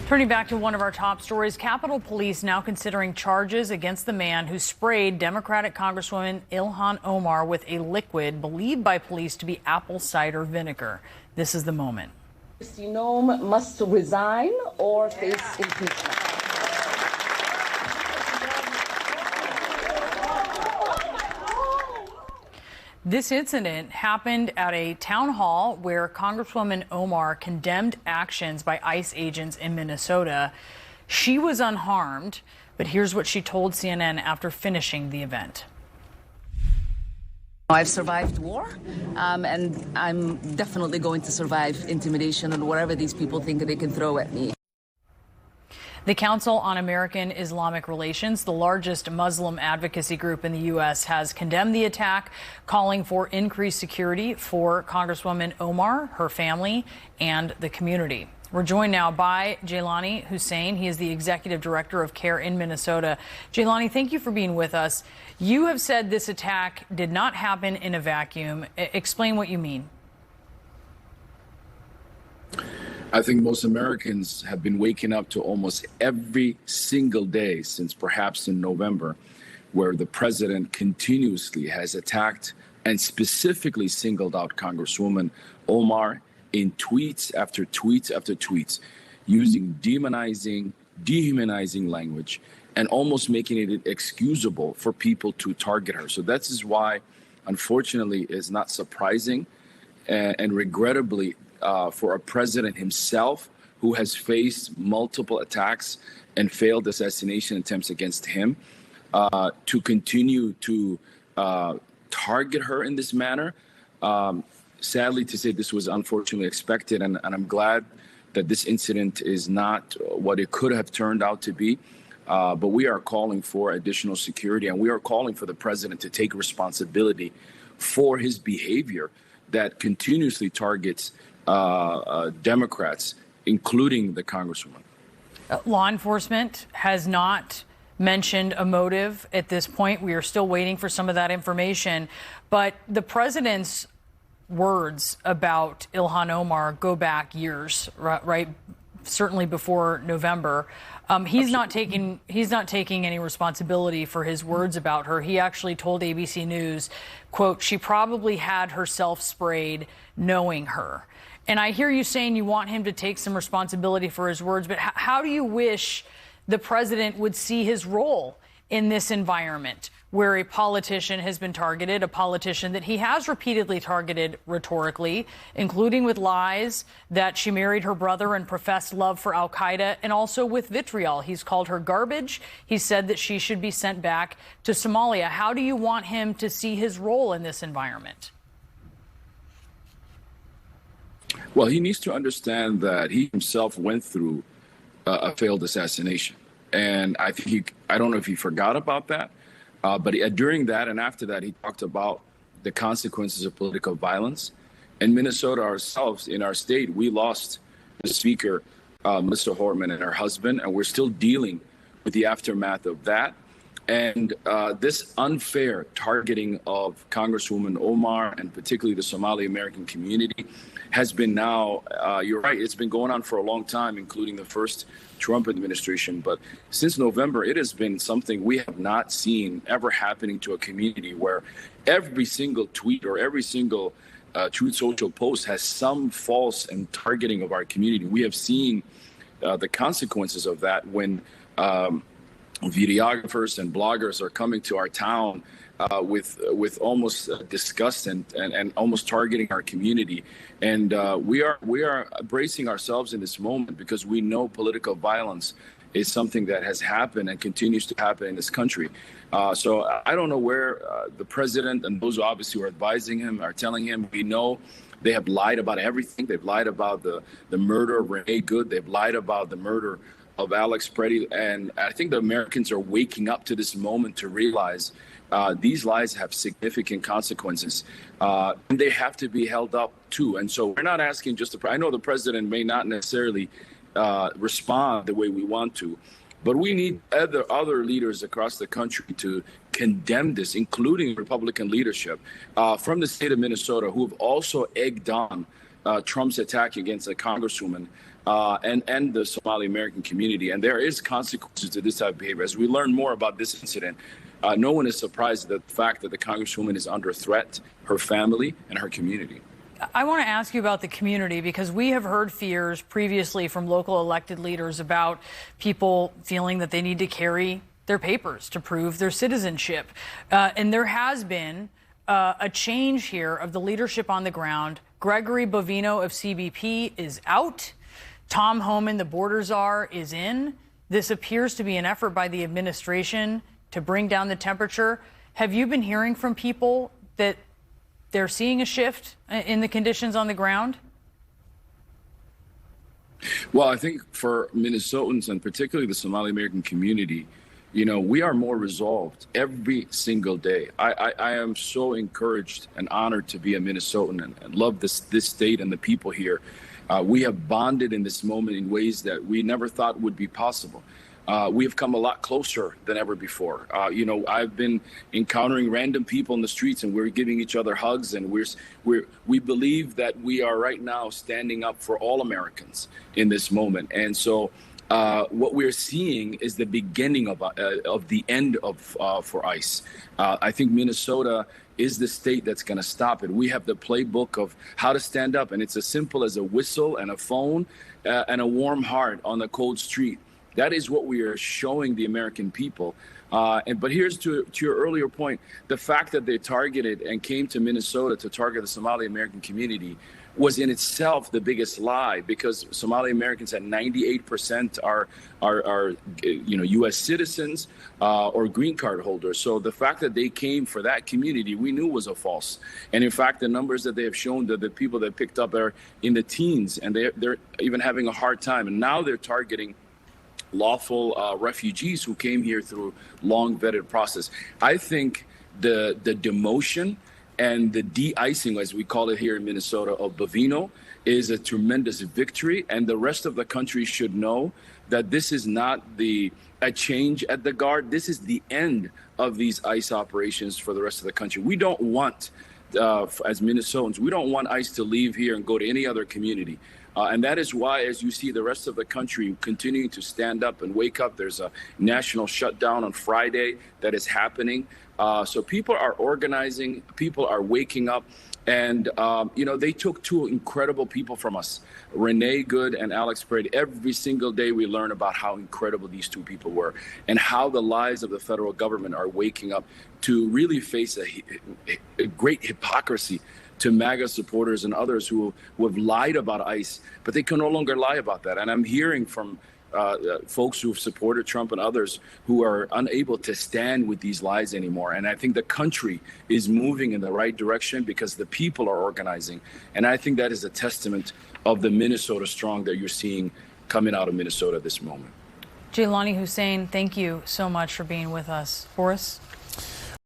Turning back to one of our top stories, Capitol Police now considering charges against the man who sprayed Democratic Congresswoman Ilhan Omar with a liquid believed by police to be apple cider vinegar. This is the moment. Nome must resign or face impeachment. This incident happened at a town hall where Congresswoman Omar condemned actions by ICE agents in Minnesota. She was unharmed, but here's what she told CNN after finishing the event. I've survived war, and I'm definitely going to survive intimidation and whatever these people think they can throw at me. The Council on American Islamic Relations, the largest Muslim advocacy group in the U.S., has condemned the attack, calling for increased security for Congresswoman Omar, her family, and the community. We're joined now by Jailani Hussein. He is the executive director of CAIR in Minnesota. Jailani, thank you for being with us. You have said this attack did not happen in a vacuum. Explain what you mean. I think most Americans have been waking up to almost every single day since perhaps in November, where the president continuously has attacked and specifically singled out Congresswoman Omar in tweets after tweets after tweets, using demonizing, dehumanizing language, and almost making it inexcusable for people to target her. So that is why, unfortunately, it's not surprising and regrettably, for a president himself who has faced multiple attacks and failed assassination attempts against him, to continue to target her in this manner. Sadly to say, this was unfortunately expected, and I'm glad that this incident is not what it could have turned out to be. But we are calling for additional security, and we are calling for the president to take responsibility for his behavior that continuously targets Democrats, including the Congresswoman. Law enforcement has not mentioned a motive at this point. We are still waiting for some of that information. But the president's words about Ilhan Omar go back years, right? Certainly before November. He's not taking any responsibility for his words about her. He actually told ABC News, quote, "She probably had herself sprayed knowing her." And I hear you saying you want him to take some responsibility for his words, but how do you wish the president would see his role in this environment where a politician has been targeted, a politician that he has repeatedly targeted rhetorically, including with lies that she married her brother and professed love for al-Qaeda, and also with vitriol. He's called her garbage. He said that she should be sent back to Somalia. How do you want him to see his role in this environment? Well, he needs to understand that he himself went through a failed assassination. And I think I don't know if he forgot about that, but during that and after that, he talked about the consequences of political violence. In Minnesota ourselves, in our state, we lost the speaker, Mr. Hortman, and her husband, and we're still dealing with the aftermath of that. And this unfair targeting of Congresswoman Omar and particularly the Somali American community has been now, you're right, it's been going on for a long time, including the first Trump administration. But since November, it has been something we have not seen ever happening to a community where every single tweet or every single Truth Social post has some false and targeting of our community. We have seen the consequences of that when videographers and bloggers are coming to our town with almost disgust and almost targeting our community. And we are bracing ourselves in this moment because we know political violence is something that has happened and continues to happen in this country. So I don't know where the president and those who obviously are advising him are telling him. We know they have lied about everything. They've lied about the murder of Renee Good. They've lied about the murder of Alex Preddy. And I think the Americans are waking up to this moment to realize these lies have significant consequences, and they have to be held up too. And so we're not asking just I know the president may not necessarily respond the way we want to, but we need other leaders across the country to condemn this, including Republican leadership from the state of Minnesota, who have also egged on Trump's attack against a congresswoman and the Somali American community. And there is consequences to this type of behavior. As we learn more about this incident, no one is surprised at the fact that the congresswoman is under threat, her family and her community. I want to ask you about the community, because we have heard fears previously from local elected leaders about people feeling that they need to carry their papers to prove their citizenship. And there has been a change here of the leadership on the ground. Gregory Bovino of CBP is out. Tom Homan, the border czar, is in. This appears to be an effort by the administration to bring down the temperature. Have you been hearing from people that they're seeing a shift in the conditions on the ground? Well, I think for Minnesotans and particularly the Somali American community, you know, we are more resolved every single day. I am so encouraged and honored to be a Minnesotan and love this state and the people here. We have bonded in this moment in ways that we never thought would be possible. We have come a lot closer than ever before. You know, I've been encountering random people in the streets, and we're giving each other hugs, and we believe that we are right now standing up for all Americans in this moment. And so what we're seeing is the beginning of the end of for ICE. I think Minnesota is the state that's going to stop it. We have the playbook of how to stand up, and it's as simple as a whistle and a phone and a warm heart on the cold street. That is what we are showing the American people. But here's to your earlier point, the fact that they targeted and came to Minnesota to target the Somali American community was in itself the biggest lie, because Somali Americans at 98% are you know, U.S. citizens or green card holders. So the fact that they came for that community, we knew was a false. And in fact, the numbers that they have shown, that the people that picked up are in the teens, and they're even having a hard time. And now they're targeting lawful refugees who came here through long vetted process. I think the demotion and the de-icing, as we call it here in Minnesota, of Bovino is a tremendous victory. And the rest of the country should know that this is not a change at the guard. This is the end of these ICE operations for the rest of the country. We don't want, as Minnesotans, we don't want ICE to leave here and go to any other community. And that is why, as you see the rest of the country continuing to stand up and wake up, there's a national shutdown on Friday that is happening. So people are organizing, people are waking up. And, you know, they took two incredible people from us, Renee Good and Alex Parade. Every single day we learn about how incredible these two people were and how the lies of the federal government are waking up to really face a great hypocrisy to MAGA supporters and others who have lied about ICE, but they can no longer lie about that. And I'm hearing from folks who've supported Trump and others who are unable to stand with these lies anymore. And I think the country is moving in the right direction because the people are organizing. And I think that is a testament of the Minnesota strong that you're seeing coming out of Minnesota at this moment. Jailani Hussein, thank you so much for being with us. Boris?